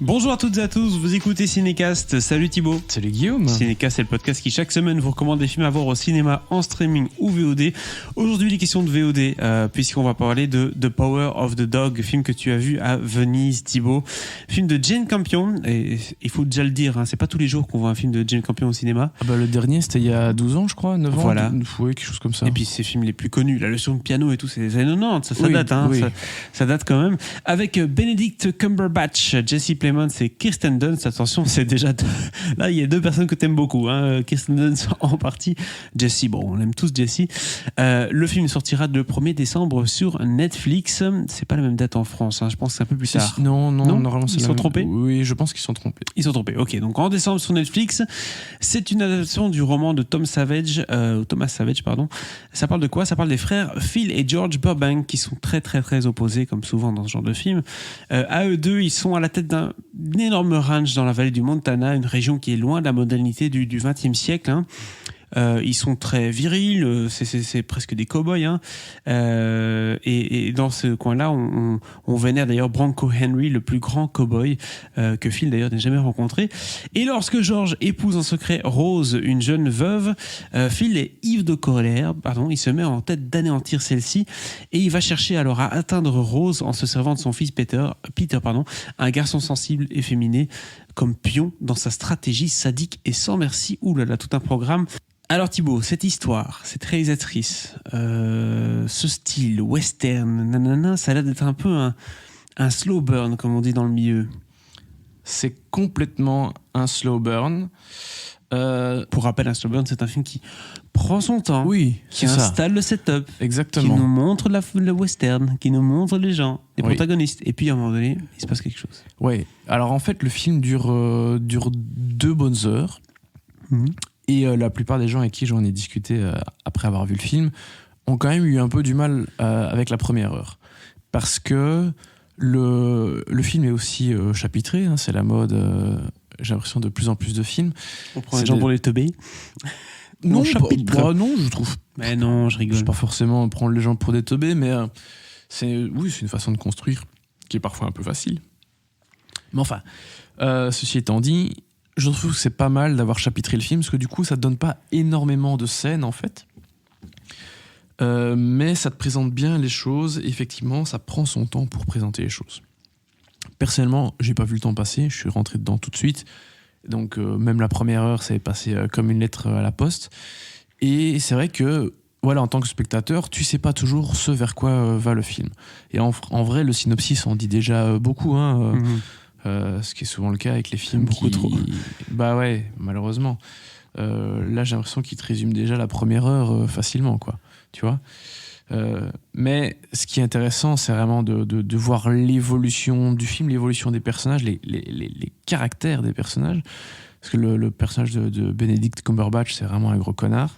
Bonjour à toutes et à tous, vous écoutez Cinécast. Salut Thibaut. Salut Guillaume. Cinécast, c'est le podcast qui chaque semaine vous recommande des films à voir au cinéma, en streaming ou VOD. Aujourd'hui, les questions de VOD, puisqu'on va parler de The Power of the Dog, film que tu as vu à Venise, Thibaut. Film de Jane Campion, et il faut déjà le dire, c'est pas tous les jours qu'on voit un film de Jane Campion au cinéma. Ah bah, le dernier, c'était il y a 12 ans, je crois, 9 ans. Voilà. Ouais, quelque chose comme ça. Et puis ces films les plus connus, La leçon de piano et tout, c'est les années 90, ça Oui, date, oui. ça date quand même. Avec Benedict Cumberbatch, Jesse Plemons et Kirsten Dunst. Attention, c'est déjà là il y a deux personnes que t'aimes beaucoup, Kirsten Dunst en partie, Jesse, bon on aime tous Jesse. Le film sortira le 1er décembre sur Netflix. C'est pas la même date en France, je pense que c'est un peu plus tard. Non, normalement ils sont trompés. Oui, je pense qu'ils sont trompés. Ils sont trompés. Ok, donc en décembre sur Netflix, c'est une adaptation du roman de Thomas Savage, pardon. Ça parle de quoi ? Ça parle des frères Phil et George Burbank qui sont très très très opposés comme souvent dans ce genre de film. À eux deux, ils sont à la tête d'un énorme ranch dans la vallée du Montana, une région qui est loin de la modernité du XXe siècle. Ils sont très virils, c'est presque des cow-boys. Et dans ce coin-là, on vénère d'ailleurs Bronco Henry, le plus grand cow-boy que Phil d'ailleurs n'a jamais rencontré. Et lorsque George épouse en secret Rose, une jeune veuve, Phil est ivre de colère, il se met en tête d'anéantir celle-ci et il va chercher alors à atteindre Rose en se servant de son fils Peter, un garçon sensible et féminin, comme pion dans sa stratégie sadique et sans merci. Ouh là là, tout un programme. Alors Thibaut, cette histoire, cette réalisatrice, ce style western, ça a l'air d'être un peu un slow burn, comme on dit dans le milieu. C'est complètement un slow burn. Pour rappel, un slow burn, c'est un film qui prend son temps, Oui, qui c'est installe ça. le setup, Exactement. qui nous montre le western, qui nous montre les gens, les Oui. protagonistes. Et puis à un moment donné, il se passe quelque chose. Ouais. Alors en fait, le film dure 2 bonnes heures. Et la plupart des gens avec qui j'en ai discuté après avoir vu le film ont quand même eu un peu du mal avec la première heure. Parce que le film est aussi chapitré, c'est la mode, j'ai l'impression, de plus en plus de films. On prend les gens pour les teubés. Non, chapitre. non, je trouve. Mais non, je rigole. Je sais pas forcément prendre les gens pour des teubés, mais c'est une façon de construire qui est parfois un peu facile. Mais enfin, ceci étant dit, je trouve que c'est pas mal d'avoir chapitré le film, parce que du coup, ça te donne pas énormément de scènes, en fait. Mais ça te présente bien les choses. Effectivement, ça prend son temps pour présenter les choses. Personnellement, j'ai pas vu le temps passer. Je suis rentré dedans tout de suite. Donc, même la première heure, ça est passé comme une lettre à la poste. Et c'est vrai que, voilà, en tant que spectateur, tu sais pas toujours ce vers quoi va le film. Et en vrai, le synopsis en dit déjà beaucoup, ce qui est souvent le cas avec les films Beaucoup trop. Bah ouais, malheureusement. Là, j'ai l'impression qu'il te résume déjà la première heure facilement, quoi. Tu vois. Mais ce qui est intéressant, c'est vraiment de voir l'évolution du film, l'évolution des personnages, les caractères des personnages. Parce que le personnage de Benedict Cumberbatch, c'est vraiment un gros connard.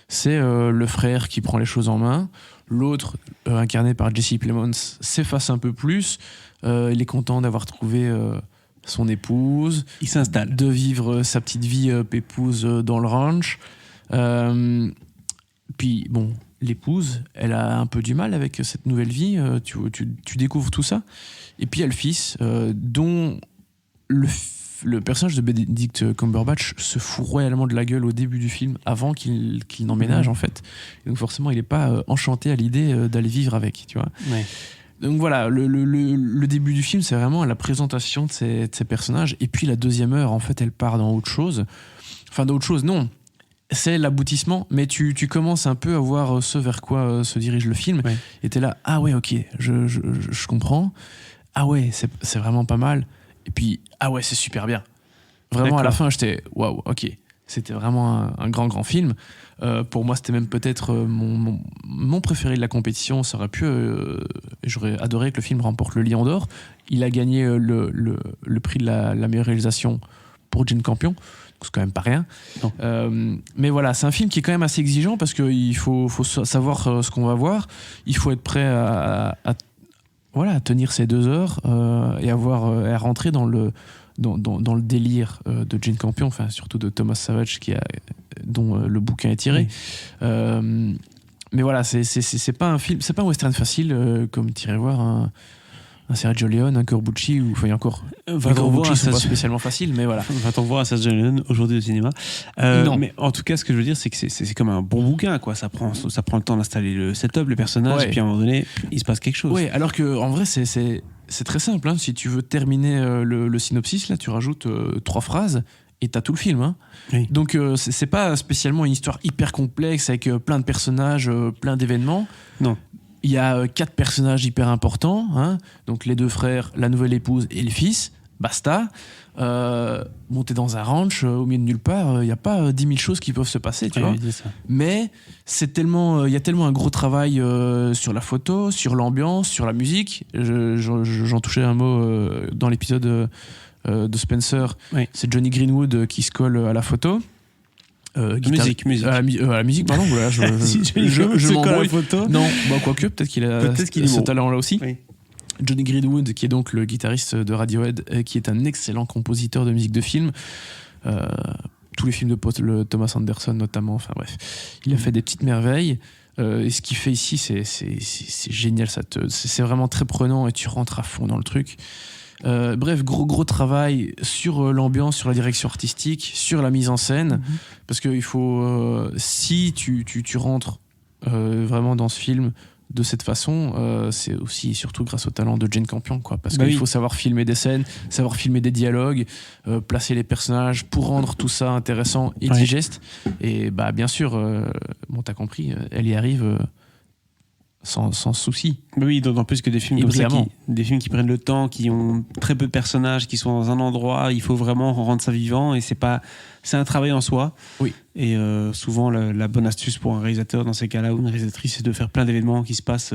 C'est le frère qui prend les choses en main. L'autre, incarné par Jesse Plemons, s'efface un peu plus. Il est content d'avoir trouvé son épouse. Il s'installe. De vivre sa petite vie pépouse dans le ranch. Puis, bon, l'épouse, elle a un peu du mal avec cette nouvelle vie. Tu découvres tout ça. Et puis, il y a le fils, dont le personnage de Benedict Cumberbatch se fout royalement de la gueule au début du film, avant qu'il n'emménage, en fait. Et donc, forcément, il n'est pas enchanté à l'idée d'aller vivre avec, tu vois. Ouais. Donc voilà, le début du film, c'est vraiment la présentation de ces personnages. Et puis la deuxième heure, en fait, elle part dans autre chose. Enfin, d'autre chose, non. C'est l'aboutissement, mais tu commences un peu à voir ce vers quoi se dirige le film. Ouais. Et t'es là, ah ouais, ok, je comprends. Ah ouais, c'est vraiment pas mal. Et puis, ah ouais, c'est super bien. Vraiment, D'accord. à la fin, j'étais, waouh, ok. C'était vraiment un grand film. Pour moi, c'était même peut-être mon préféré de la compétition. Ça aurait pu, j'aurais adoré que le film remporte le Lion d'Or. Il a gagné le prix de la meilleure réalisation pour Jane Campion. Donc c'est quand même pas rien. Mais voilà, c'est un film qui est quand même assez exigeant parce qu'il faut savoir ce qu'on va voir. Il faut être prêt à tenir ces 2 heures et à rentrer dans le délire de Jane Campion, enfin surtout de Thomas Savage dont le bouquin est tiré. Oui. Mais voilà, c'est pas un film, c'est pas un western facile comme t'irais voir un Sergio Leone, un Corbucci, ou enfin, il y a encore. Va Les t'en voir Corbucci à sont pas Sergio- spécialement faciles, mais voilà. va t'en voir à Sergio Leone aujourd'hui au cinéma. Non. Mais en tout cas, ce que je veux dire, c'est que c'est comme un bon bouquin, quoi. Ça prend le temps d'installer le setup, les personnages, Ouais. et puis à un moment donné, il se passe quelque chose. Ouais, alors que en vrai, c'est très simple. Hein. Si tu veux terminer le synopsis, là, tu rajoutes 3 phrases et t'as tout le film. Hein. Oui. Donc, c'est pas spécialement une histoire hyper complexe avec plein de personnages, plein d'événements. Non. Il y a 4 personnages hyper importants. Hein. Donc, les 2 frères, la nouvelle épouse et le fils. Basta. Bon, t'es dans un ranch au milieu de nulle part. Il n'y a pas 10 000 choses qui peuvent se passer, tu vois. Oui, c'est ça. Mais c'est tellement, il y a tellement un gros travail sur la photo, sur l'ambiance, sur la musique. J'en touchais un mot dans l'épisode de Spencer. Oui. C'est Johnny Greenwood qui se colle à la photo. Musique. À la musique, pardon. Voilà, Si Johnny Greenwood se colle à la m'embrouille. photo. Non, bah, quoique, peut-être qu'il a Peut-être ce est bon. talent-là aussi. Oui. Johnny Greenwood, qui est donc le guitariste de Radiohead, qui est un excellent compositeur de musique de film. Tous les films de Thomas Anderson notamment, enfin bref. Il a fait des petites merveilles. Et ce qu'il fait ici, c'est génial. C'est vraiment très prenant et tu rentres à fond dans le truc. Bref, gros travail sur l'ambiance, sur la direction artistique, sur la mise en scène. Parce que il faut, si tu rentres vraiment dans ce film de cette façon, c'est aussi et surtout grâce au talent de Jane Campion, quoi. Parce qu'il faut savoir filmer des scènes, savoir filmer des dialogues, placer les personnages pour rendre tout ça intéressant et digeste. Et bah bien sûr, bon t'as compris, elle y arrive sans souci. Oui, d'autant plus que des films Et comme ça, brillamment. des films qui prennent le temps, qui ont très peu de personnages, qui sont dans un endroit, il faut vraiment rendre ça vivant et c'est un travail en soi. Oui. Et souvent, la bonne astuce pour un réalisateur dans ces cas-là ou une réalisatrice, c'est de faire plein d'événements qui se passent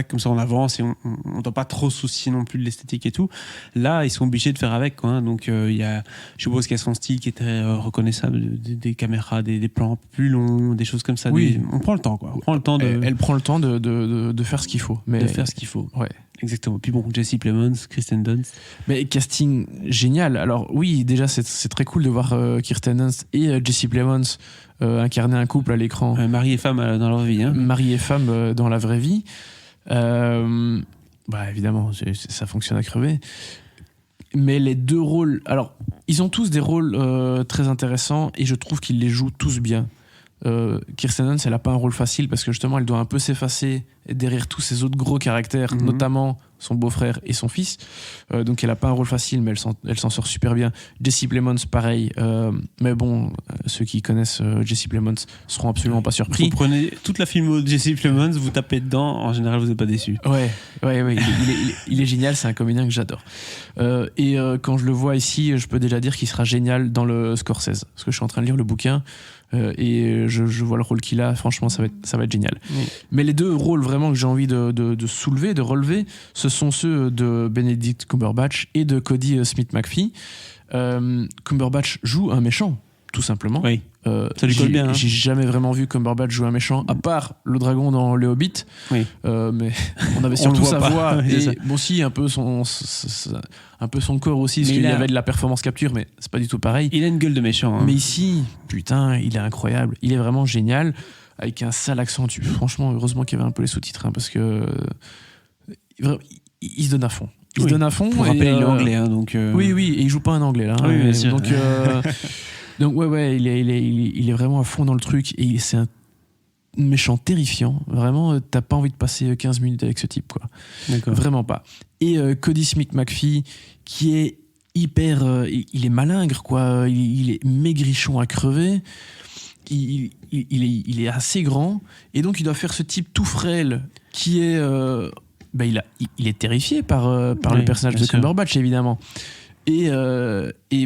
comme ça on avance et on ne doit pas trop se soucier non plus de l'esthétique et tout. Là, ils sont obligés de faire avec, quoi, hein. Donc, je suppose qu'il y a son style qui est très reconnaissable, des caméras, des plans plus longs, des choses comme ça. Oui. On prend le temps, quoi. On prend le temps Elle prend le temps de faire ce qu'il faut. Mais de faire ce qu'il faut. ouais. Exactement. Puis bon, Jesse Plemons, Kristen Dunst. Mais casting génial. Alors oui, déjà c'est très cool de voir Kirsten Dunst et Jesse Plemons incarner un couple à l'écran. Mari et femme dans leur vie. Hein. Mari et femme dans la vraie vie. Bah évidemment, ça fonctionne à crever. Mais les 2 rôles, alors ils ont tous des rôles très intéressants et je trouve qu'ils les jouent tous bien. Kirsten Dunst, elle n'a pas un rôle facile parce que justement elle doit un peu s'effacer derrière tous ces autres gros caractères, notamment son beau-frère et son fils. Donc elle n'a pas un rôle facile, mais elle s'en sort super bien. Jesse Plemons, pareil. Mais bon, ceux qui connaissent Jesse Plemons seront absolument pas surpris. Vous prenez toute la filmo de Jesse Plemons, vous tapez dedans, en général vous n'êtes pas déçu. Ouais, il est génial, c'est un comédien que j'adore. Et quand je le vois ici, je peux déjà dire qu'il sera génial dans le Scorsese, parce que je suis en train de lire le bouquin et je vois le rôle qu'il a, franchement ça va être génial. Oui. Mais les 2 rôles vraiment que j'ai envie de soulever, de relever, ce sont ceux de Benedict Cumberbatch et de Cody Smith-McPhee. Cumberbatch joue un méchant, tout simplement. Oui. Ça lui colle bien. Hein. J'ai jamais vraiment vu Cumberbatch jouer un méchant, à part le dragon dans Le Hobbit. Oui. Mais on avait On surtout le sa voit pas. voix Oui, c'est ça. et bon si un peu son corps aussi, parce Mais qu'il y il a- avait de la performance capture, mais c'est pas du tout pareil. Il a une gueule de méchant. Hein. Mais ici, putain, il est incroyable. Il est vraiment génial, avec un sale accent. Franchement, heureusement qu'il y avait un peu les sous-titres, hein, parce que il se donne à fond. Il se donne à fond. Pour et, rappeler, il est anglais. Hein, donc, Oui, et il joue pas un anglais là. Hein, Oui, bien sûr. Donc ouais, il est vraiment à fond dans le truc et c'est un méchant terrifiant. Vraiment, t'as pas envie de passer 15 minutes avec ce type, quoi. D'accord. Vraiment pas. Et Cody Smith-McPhee, qui est hyper, il est malingre, quoi. Il est maigrichon à crever. Il est assez grand et donc il doit faire ce type tout frêle qui est il est terrifié par Oui, le personnage bien de sûr. Cumberbatch, évidemment. Et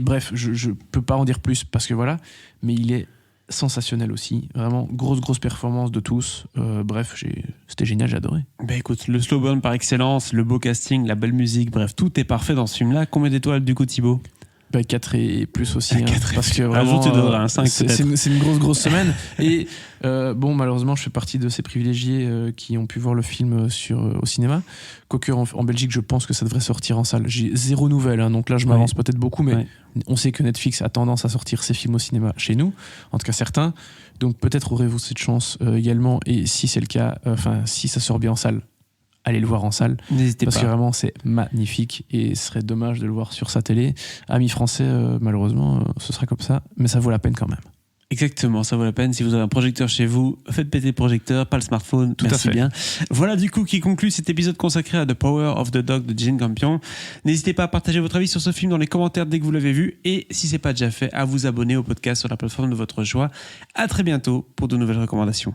bref, je peux pas en dire plus parce que voilà, mais il est sensationnel aussi. Vraiment, grosse performance de tous. Bref, c'était génial, j'ai adoré. Bah écoute, le slow burn par excellence, le beau casting, la belle musique, bref, tout est parfait dans ce film-là. Combien d'étoiles du coup, Thibaut? 4 et plus aussi, hein, 4 et parce que plus. vraiment, Un jour, tu donneras un 5 c'est peut-être. c'est une grosse semaine. Et bon, malheureusement, je fais partie de ces privilégiés qui ont pu voir le film au cinéma. Quoique en Belgique, je pense que ça devrait sortir en salle. J'ai 0 nouvelle, hein, donc là, je m'avance peut-être beaucoup, mais on sait que Netflix a tendance à sortir ses films au cinéma chez nous, en tout cas certains. Donc peut-être aurez-vous cette chance également, et si c'est le cas, si ça sort bien en salle, allez le voir en salle. N'hésitez Parce pas. que vraiment, c'est magnifique et ce serait dommage de le voir sur sa télé. Amis français, malheureusement, ce sera comme ça, mais ça vaut la peine quand même. Exactement, ça vaut la peine. Si vous avez un projecteur chez vous, faites péter le projecteur, pas le smartphone. Tout à Merci fait. bien. Voilà du coup qui conclut cet épisode consacré à The Power of the Dog de Jane Campion. N'hésitez pas à partager votre avis sur ce film dans les commentaires dès que vous l'avez vu et si c'est pas déjà fait, à vous abonner au podcast sur la plateforme de votre choix. À très bientôt pour de nouvelles recommandations.